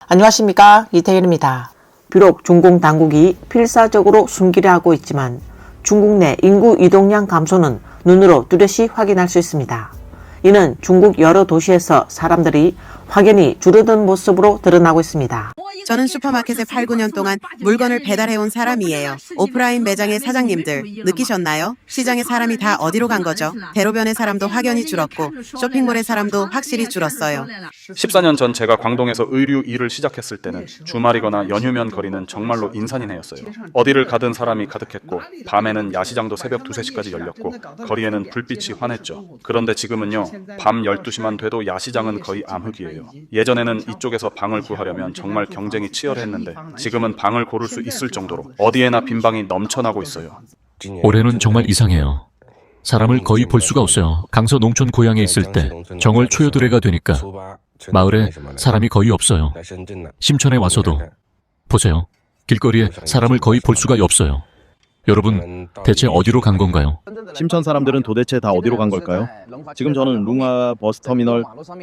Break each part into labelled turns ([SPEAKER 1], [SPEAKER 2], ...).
[SPEAKER 1] 안녕하십니까, 이태현입니다. 비록 중공 당국이 필사적으로 숨기려 하고 있지만 중국 내 인구 이동량 감소는 눈으로 뚜렷이 확인할 수 있습니다. 이는 중국 여러 도시에서 사람들이 확연히 줄어든 모습으로 드러나고 있습니다.
[SPEAKER 2] 저는 슈퍼마켓에 8, 9년 동안 물건을 배달해온 사람이에요. 오프라인 매장의 사장님들 느끼셨나요? 시장의 사람이 다 어디로 간 거죠? 대로변의 사람도 확연히 줄었고 쇼핑몰의 사람도 확실히 줄었어요.
[SPEAKER 3] 14년 전 제가 광동에서 의류 일을 시작했을 때는 주말이거나 연휴면 거리는 정말로 인산인해였어요. 어디를 가든 사람이 가득했고 밤에는 야시장도 새벽 2, 3시까지 열렸고 거리에는 불빛이 환했죠. 그런데 지금은요, 밤 12시만 돼도 야시장은 거의 암흑이에요. 예전에는 이쪽에서 방을 구하려면 정말 경쟁이 치열했는데 지금은 방을 고를 수 있을 정도로 어디에나 빈 방이 넘쳐나고 있어요.
[SPEAKER 4] 올해는 정말 이상해요. 사람을 거의 볼 수가 없어요. 강서 농촌 고향에 있을 때 정월 초여드레가 되니까 마을에 사람이 거의 없어요. 심천에 와서도 보세요. 길거리에 사람을 거의 볼 수가 없어요. 여러분, 대체 어디로 간 건가요?
[SPEAKER 5] 심천 사람들은 도대체 다 어디로 간 걸까요? 지금 저는 룽화 버스터미널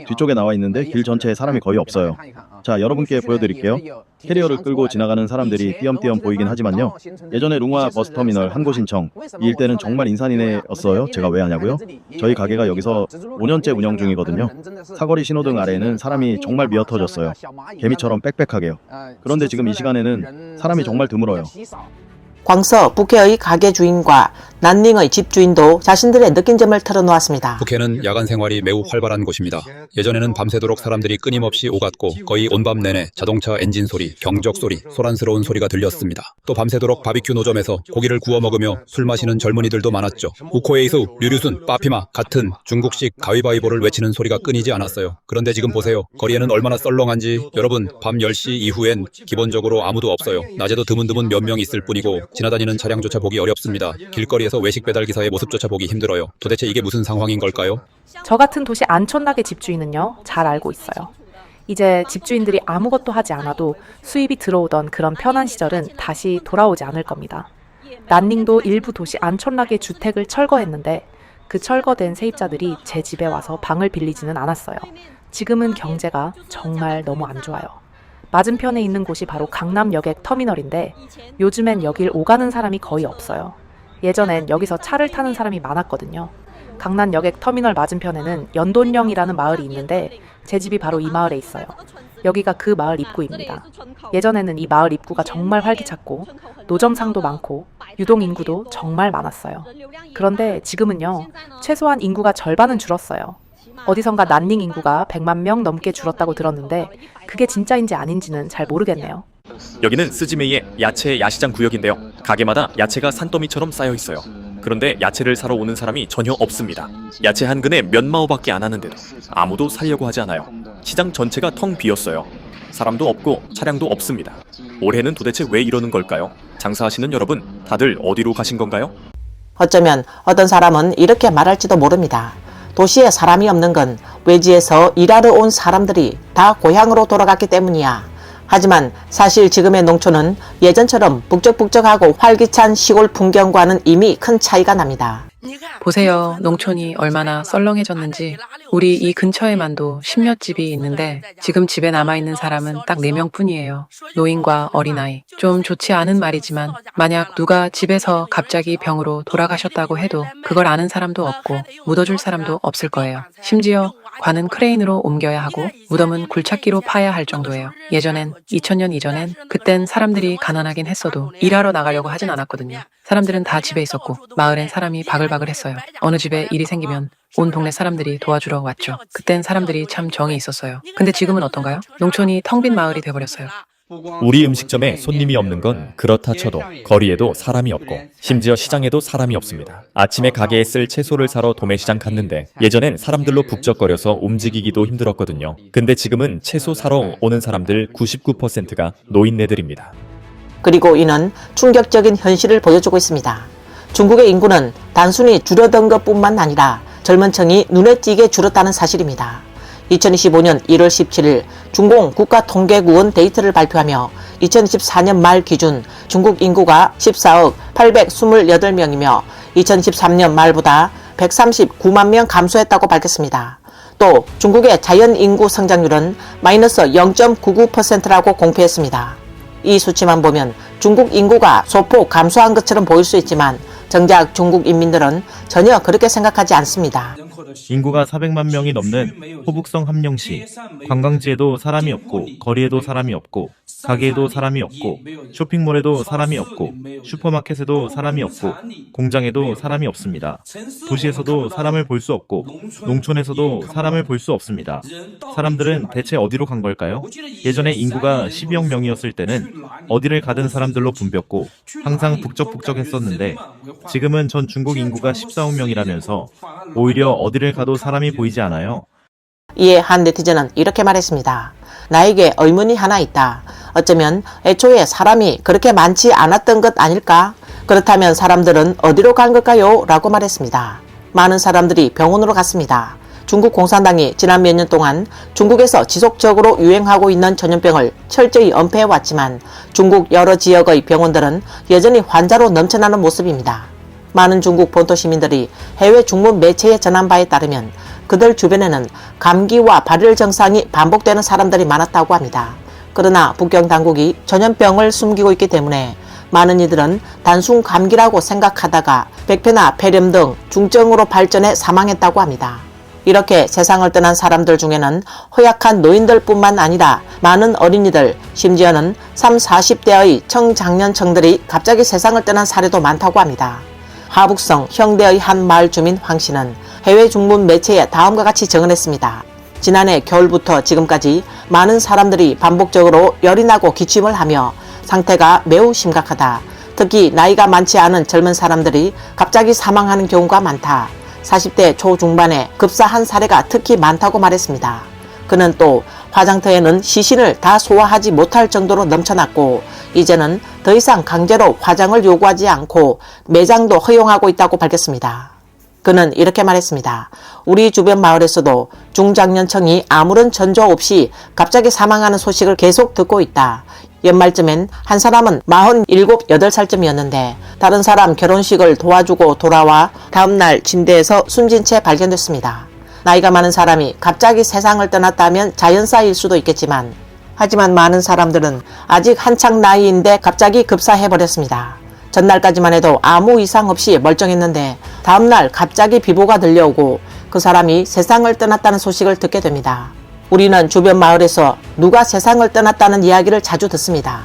[SPEAKER 5] 뒤쪽에 나와 있는데 길 전체에 사람이 거의 없어요. 자, 여러분께 보여드릴게요. 캐리어를 끌고 지나가는 사람들이 띄엄띄엄 보이긴 하지만요. 예전에 룽화 버스터미널 한고신청 이 일대는 정말 인산인해였어요. 제가 왜 하냐고요? 저희 가게가 여기서 5년째 운영 중이거든요. 사거리 신호등 아래에는 사람이 정말 미어터졌어요. 개미처럼 빽빽하게요. 그런데 지금 이 시간에는 사람이 정말 드물어요.
[SPEAKER 1] 광서 북해의 가게 주인과 난닝의 집주인도 자신들의 느낀 점을 털어놓았습니다.
[SPEAKER 6] 북해는 야간 생활이 매우 활발한 곳입니다. 예전에는 밤새도록 사람들이 끊임없이 오갔고 거의 온밤 내내 자동차 엔진 소리, 경적 소리, 소란스러운 소리가 들렸습니다. 또 밤새도록 바비큐 노점에서 고기를 구워 먹으며 술 마시는 젊은이들도 많았죠. 우코에이수, 류류순, 빠피마 같은 중국식 가위바위보를 외치는 소리가 끊이지 않았어요. 그런데 지금 보세요. 거리에는 얼마나 썰렁한지. 여러분, 밤 10시 이후엔 기본적으로 아무도 없어요. 낮에도 드문드문 몇 명 있을 뿐이고 지나다니는 차량조차 보기 어렵습니다. 길거리에서 외식 배달 기사의 모습조차 보기 힘들어요. 도대체 이게 무슨 상황인 걸까요?
[SPEAKER 7] 저 같은 도시 안촌락의 집주인은요, 잘 알고 있어요. 이제 집주인들이 아무것도 하지 않아도 수입이 들어오던 그런 편한 시절은 다시 돌아오지 않을 겁니다. 난닝도 일부 도시 안촌락의 주택을 철거했는데 그 철거된 세입자들이 제 집에 와서 방을 빌리지는 않았어요. 지금은 경제가 정말 너무 안 좋아요. 맞은편에 있는 곳이 바로 강남 여객 터미널인데 요즘엔 여길 오가는 사람이 거의 없어요. 예전엔 여기서 차를 타는 사람이 많았거든요. 강남 여객 터미널 맞은편에는 연돈령이라는 마을이 있는데 제 집이 바로 이 마을에 있어요. 여기가 그 마을 입구입니다. 예전에는 이 마을 입구가 정말 활기찼고 노점상도 많고 유동 인구도 정말 많았어요. 그런데 지금은요, 최소한 인구가 절반은 줄었어요. 어디선가 난닝 인구가 100만 명 넘게 줄었다고 들었는데 그게 진짜인지 아닌지는 잘 모르겠네요.
[SPEAKER 8] 여기는 스즈메이의 야채 야시장 구역인데요. 가게마다 야채가 산더미처럼 쌓여 있어요. 그런데 야채를 사러 오는 사람이 전혀 없습니다. 야채 한 근에 몇 마오밖에 안 하는데도 아무도 사려고 하지 않아요. 시장 전체가 텅 비었어요. 사람도 없고 차량도 없습니다. 올해는 도대체 왜 이러는 걸까요? 장사하시는 여러분, 다들 어디로 가신 건가요?
[SPEAKER 1] 어쩌면 어떤 사람은 이렇게 말할지도 모릅니다. 도시에 사람이 없는 건 외지에서 일하러 온 사람들이 다 고향으로 돌아갔기 때문이야. 하지만 사실 지금의 농촌은 예전처럼 북적북적하고 활기찬 시골 풍경과는 이미 큰 차이가 납니다.
[SPEAKER 9] 보세요. 농촌이 얼마나 썰렁해졌는지. 우리 이 근처에만도 10몇 집이 있는데 지금 집에 남아있는 사람은 딱 4명 뿐이에요. 노인과 어린아이. 좀 좋지 않은 말이지만 만약 누가 집에서 갑자기 병으로 돌아가셨다고 해도 그걸 아는 사람도 없고 묻어줄 사람도 없을 거예요. 심지어 관은 크레인으로 옮겨야 하고 무덤은 굴착기로 파야 할 정도예요. 예전엔 2000년 이전엔 그땐 사람들이 가난하긴 했어도 일하러 나가려고 하진 않았거든요. 사람들은 다 집에 있었고 마을엔 사람이 바글바글 했어요. 어느 집에 일이 생기면 온 동네 사람들이 도와주러 왔죠. 그땐 사람들이 참 정이 있었어요. 근데 지금은 어떤가요? 농촌이 텅 빈 마을이 돼버렸어요.
[SPEAKER 8] 우리 음식점에 손님이 없는 건 그렇다 쳐도 거리에도 사람이 없고 심지어 시장에도 사람이 없습니다. 아침에 가게에 쓸 채소를 사러 도매시장 갔는데 예전엔 사람들로 북적거려서 움직이기도 힘들었거든요. 근데 지금은 채소 사러 오는 사람들 99%가 노인네들입니다.
[SPEAKER 1] 그리고 이는 충격적인 현실을 보여주고 있습니다. 중국의 인구는 단순히 줄어든 것뿐만 아니라 젊은 층이 눈에 띄게 줄었다는 사실입니다. 2025년 1월 17일 중공 국가통계국은 데이터를 발표하며 2024년 말 기준 중국 인구가 14억 828명이며 2013년 말보다 139만 명 감소했다고 밝혔습니다. 또 중국의 자연 인구 성장률은 마이너스 0.99%라고 공표했습니다. 이 수치만 보면 중국 인구가 소폭 감소한 것처럼 보일 수 있지만 정작 중국 인민들은 전혀 그렇게 생각하지 않습니다.
[SPEAKER 10] 인구가 400만 명이 넘는 호북성 함령시, 관광지에도 사람이 없고 거리에도 사람이 없고 가게에도 사람이 없고 쇼핑몰에도 사람이 없고 슈퍼마켓에도 사람이 없고 공장에도 사람이 없습니다. 도시에서도 사람을 볼 수 없고 농촌에서도 사람을 볼 수 없습니다. 사람들은 대체 어디로 간 걸까요? 예전에 인구가 12억 명이었을 때는 어디를 가든 사람들로 붐볐고 항상 북적북적했었는데 지금은 전 중국 인구가 14억 명이라면서 오히려 어디를 가도 사람이 보이지 않아요.
[SPEAKER 1] 이에 한 네티즌은 이렇게 말했습니다. 나에게 의문이 하나 있다. 어쩌면 애초에 사람이 그렇게 많지 않았던 것 아닐까? 그렇다면 사람들은 어디로 간 걸까요? 라고 말했습니다. 많은 사람들이 병원으로 갔습니다. 중국 공산당이 지난 몇 년 동안 중국에서 지속적으로 유행하고 있는 전염병을 철저히 엄폐해왔지만 중국 여러 지역의 병원들은 여전히 환자로 넘쳐나는 모습입니다. 많은 중국 본토 시민들이 해외 중문 매체에 전한 바에 따르면 그들 주변에는 감기와 발열 증상이 반복되는 사람들이 많았다고 합니다. 그러나 북경 당국이 전염병을 숨기고 있기 때문에 많은 이들은 단순 감기라고 생각하다가 백패나 폐렴 등 중증으로 발전해 사망했다고 합니다. 이렇게 세상을 떠난 사람들 중에는 허약한 노인들 뿐만 아니라 많은 어린이들, 심지어는 30, 40대의 청장년층들이 갑자기 세상을 떠난 사례도 많다고 합니다. 하북성 형대의 한 마을 주민 황 씨는 해외 중문 매체에 다음과 같이 증언했습니다. 지난해 겨울부터 지금까지 많은 사람들이 반복적으로 열이 나고 기침을 하며 상태가 매우 심각하다. 특히 나이가 많지 않은 젊은 사람들이 갑자기 사망하는 경우가 많다. 40대 초중반에 급사한 사례가 특히 많다고 말했습니다. 그는 또 화장터에는 시신을 다 소화하지 못할 정도로 넘쳐났고 이제는 더 이상 강제로 화장을 요구하지 않고 매장도 허용하고 있다고 밝혔습니다. 그는 이렇게 말했습니다. 우리 주변 마을에서도 중장년층이 아무런 전조 없이 갑자기 사망하는 소식을 계속 듣고 있다. 연말쯤엔 한 사람은 47, 8살쯤이었는데 다른 사람 결혼식을 도와주고 돌아와 다음날 침대에서 숨진 채 발견됐습니다. 나이가 많은 사람이 갑자기 세상을 떠났다면 자연사일 수도 있겠지만 하지만 많은 사람들은 아직 한창 나이인데 갑자기 급사해버렸습니다. 전날까지만 해도 아무 이상 없이 멀쩡했는데 다음날 갑자기 비보가 들려오고 그 사람이 세상을 떠났다는 소식을 듣게 됩니다. 우리는 주변 마을에서 누가 세상을 떠났다는 이야기를 자주 듣습니다.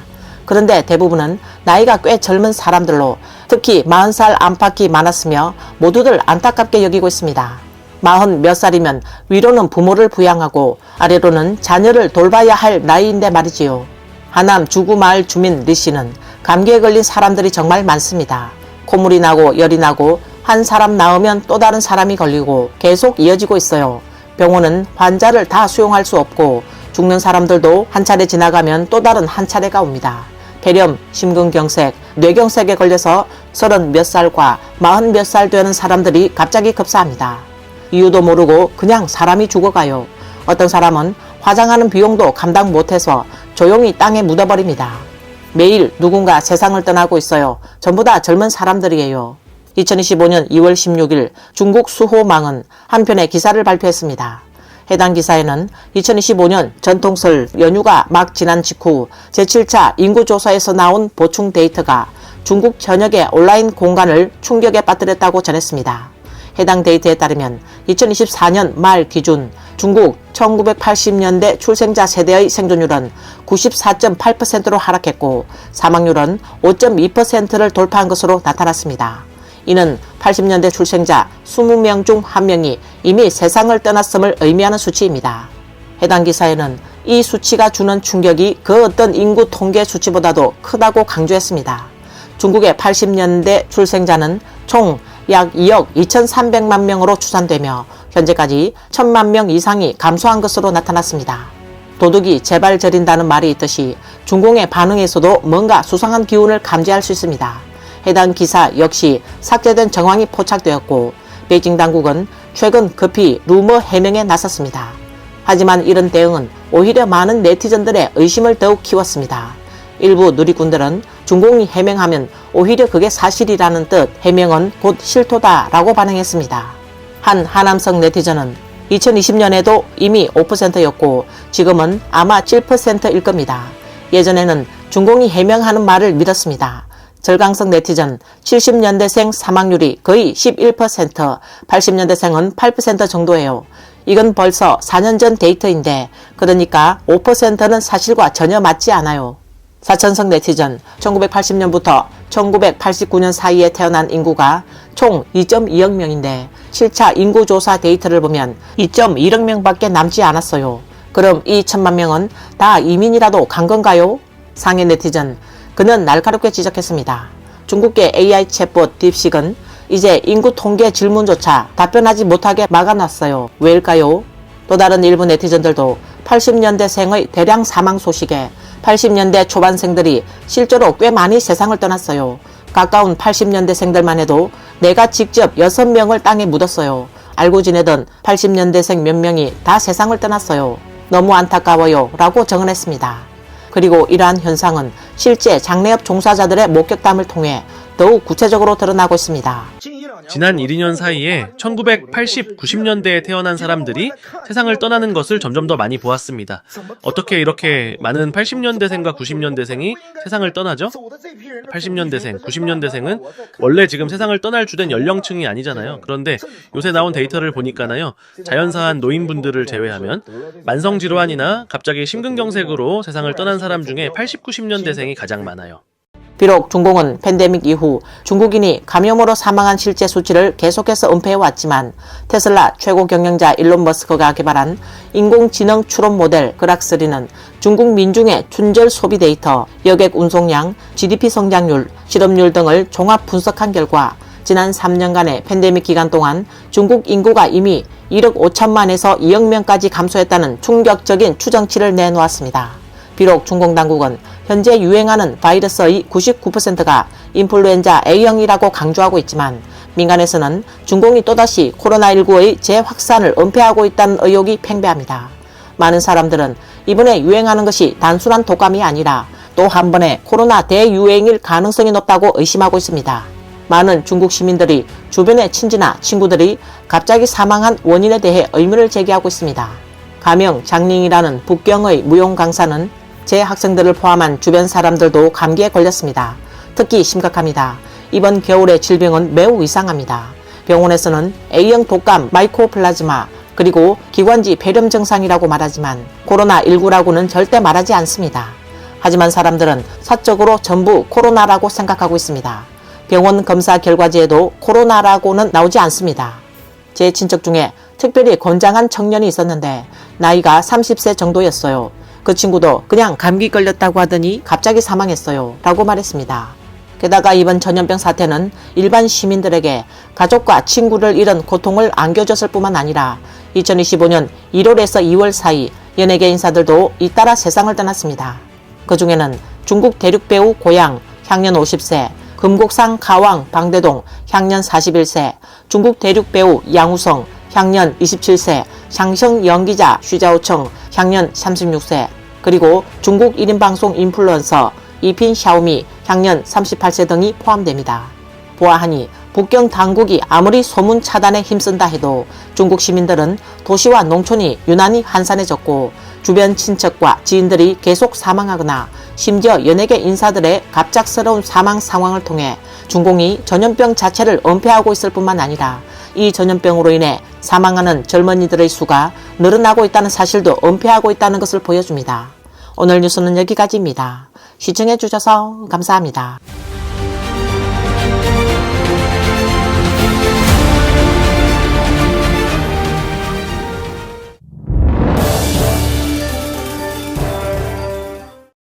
[SPEAKER 1] 그런데 대부분은 나이가 꽤 젊은 사람들로 특히 40살 안팎이 많았으며 모두들 안타깝게 여기고 있습니다. 40 몇 살이면 위로는 부모를 부양하고 아래로는 자녀를 돌봐야 할 나이인데 말이지요. 하남 주구마을 주민 리 씨는 감기에 걸린 사람들이 정말 많습니다. 콧물이 나고 열이 나고 한 사람 나으면 또 다른 사람이 걸리고 계속 이어지고 있어요. 병원은 환자를 다 수용할 수 없고 죽는 사람들도 한 차례 지나가면 또 다른 한 차례가 옵니다. 폐렴, 심근경색, 뇌경색에 걸려서 30 몇 살과 40 몇 살 되는 사람들이 갑자기 급사합니다. 이유도 모르고 그냥 사람이 죽어가요. 어떤 사람은 화장하는 비용도 감당 못해서 조용히 땅에 묻어버립니다. 매일 누군가 세상을 떠나고 있어요. 전부 다 젊은 사람들이에요. 2025년 2월 16일 중국 수호망은 한 편의 기사를 발표했습니다. 해당 기사에는 2025년 전통설 연휴가 막 지난 직후 제7차 인구조사에서 나온 보충 데이터가 중국 전역의 온라인 공간을 충격에 빠뜨렸다고 전했습니다. 해당 데이터에 따르면 2024년 말 기준 중국 1980년대 출생자 세대의 생존율은 94.8%로 하락했고 사망률은 5.2%를 돌파한 것으로 나타났습니다. 이는 80년대 출생자 20명 중 1명이 이미 세상을 떠났음을 의미하는 수치입니다. 해당 기사에는 이 수치가 주는 충격이 그 어떤 인구 통계 수치보다도 크다고 강조했습니다. 중국의 80년대 출생자는 총 약 2억 2,300만 명으로 추산되며 현재까지 1,000만 명 이상이 감소한 것으로 나타났습니다. 도둑이 제발 저린다는 말이 있듯이 중공의 반응에서도 뭔가 수상한 기운을 감지할 수 있습니다. 해당 기사 역시 삭제된 정황이 포착되었고 베이징 당국은 최근 급히 루머 해명에 나섰습니다. 하지만 이런 대응은 오히려 많은 네티즌들의 의심을 더욱 키웠습니다. 일부 누리꾼들은 중공이 해명하면 오히려 그게 사실이라는 뜻 해명은 곧 실토다라고 반응했습니다. 한 하남성 네티즌은 2020년에도 이미 5%였고 지금은 아마 7%일 겁니다. 예전에는 중공이 해명하는 말을 믿었습니다. 절강성 네티즌 70년대생 사망률이 거의 11%, 80년대생은 8% 정도예요. 이건 벌써 4년 전 데이터인데 그러니까 5%는 사실과 전혀 맞지 않아요. 사천성 네티즌 1980년부터 1989년 사이에 태어난 인구가 총 2.2억 명인데 7차 인구조사 데이터를 보면 2.1억 명밖에 남지 않았어요. 그럼 이 1,000만 명은 다 이민이라도 간 건가요? 상해 네티즌 그는 날카롭게 지적했습니다. 중국계 AI 챗봇 딥식은 이제 인구 통계 질문조차 답변하지 못하게 막아놨어요. 왜일까요? 또 다른 일부 네티즌들도 80년대생의 대량 사망 소식에 80년대 초반생들이 실제로 꽤 많이 세상을 떠났어요. 가까운 80년대생들만 해도 내가 직접 6명을 땅에 묻었어요. 알고 지내던 80년대생 몇 명이 다 세상을 떠났어요. 너무 안타까워요 라고 정언했습니다. 그리고 이러한 현상은 실제 장례업 종사자들의 목격담을 통해 더욱 구체적으로 드러나고 있습니다.
[SPEAKER 11] 지난 1, 2년 사이에 1980, 90년대에 태어난 사람들이 세상을 떠나는 것을 점점 더 많이 보았습니다. 어떻게 이렇게 많은 80년대생과 90년대생이 세상을 떠나죠? 80년대생, 90년대생은 원래 지금 세상을 떠날 주된 연령층이 아니잖아요. 그런데 요새 나온 데이터를 보니까요, 자연사한 노인분들을 제외하면 만성질환이나 갑자기 심근경색으로 세상을 떠난 사람 중에 80, 90년대생이 가장 많아요.
[SPEAKER 1] 비록 중공은 팬데믹 이후 중국인이 감염으로 사망한 실제 수치를 계속해서 은폐해왔지만 테슬라 최고 경영자 일론 머스크가 개발한 인공지능 추론 모델 그락3는 중국 민중의 춘절 소비 데이터, 여객 운송량, GDP 성장률, 실업률 등을 종합 분석한 결과 지난 3년간의 팬데믹 기간 동안 중국 인구가 이미 1억 5천만에서 2억 명까지 감소했다는 충격적인 추정치를 내놓았습니다. 비록 중공 당국은 현재 유행하는 바이러스의 99%가 인플루엔자 A형이라고 강조하고 있지만 민간에서는 중공이 또다시 코로나19의 재확산을 은폐하고 있다는 의혹이 팽배합니다. 많은 사람들은 이번에 유행하는 것이 단순한 독감이 아니라 또 한 번의 코로나 대유행일 가능성이 높다고 의심하고 있습니다. 많은 중국 시민들이 주변의 친지나 친구들이 갑자기 사망한 원인에 대해 의문을 제기하고 있습니다. 가명 장링이라는 북경의 무용 강사는 제 학생들을 포함한 주변 사람들도 감기에 걸렸습니다. 특히 심각합니다. 이번 겨울의 질병은 매우 이상합니다. 병원에서는 A형 독감 마이코플라즈마 그리고 기관지 폐렴 증상이라고 말하지만 코로나19라고는 절대 말하지 않습니다. 하지만 사람들은 사적으로 전부 코로나라고 생각하고 있습니다. 병원 검사 결과지에도 코로나라고는 나오지 않습니다. 제 친척 중에 특별히 건장한 청년이 있었는데 나이가 30세 정도였어요. 그 친구도 그냥 감기 걸렸다고 하더니 갑자기 사망했어요 라고 말했습니다. 게다가 이번 전염병 사태는 일반 시민들에게 가족과 친구를 잃은 고통을 안겨줬을 뿐만 아니라 2025년 1월에서 2월 사이 연예계 인사들도 잇따라 세상을 떠났습니다. 그 중에는 중국 대륙 배우 고양 향년 50세, 금곡상 가왕 방대동 향년 41세, 중국 대륙 배우 양우성 향년 27세, 샹성 연기자 쉬자오청 향년 36세, 그리고 중국 1인 방송 인플루언서 이핀 샤오미 향년 38세 등이 포함됩니다. 보아하니 북경 당국이 아무리 소문 차단에 힘쓴다 해도 중국 시민들은 도시와 농촌이 유난히 한산해졌고 주변 친척과 지인들이 계속 사망하거나 심지어 연예계 인사들의 갑작스러운 사망 상황을 통해 중공이 전염병 자체를 은폐하고 있을 뿐만 아니라 이 전염병으로 인해 사망하는 젊은이들의 수가 늘어나고 있다는 사실도 은폐하고 있다는 것을 보여줍니다. 오늘 뉴스는 여기까지입니다. 시청해주셔서 감사합니다.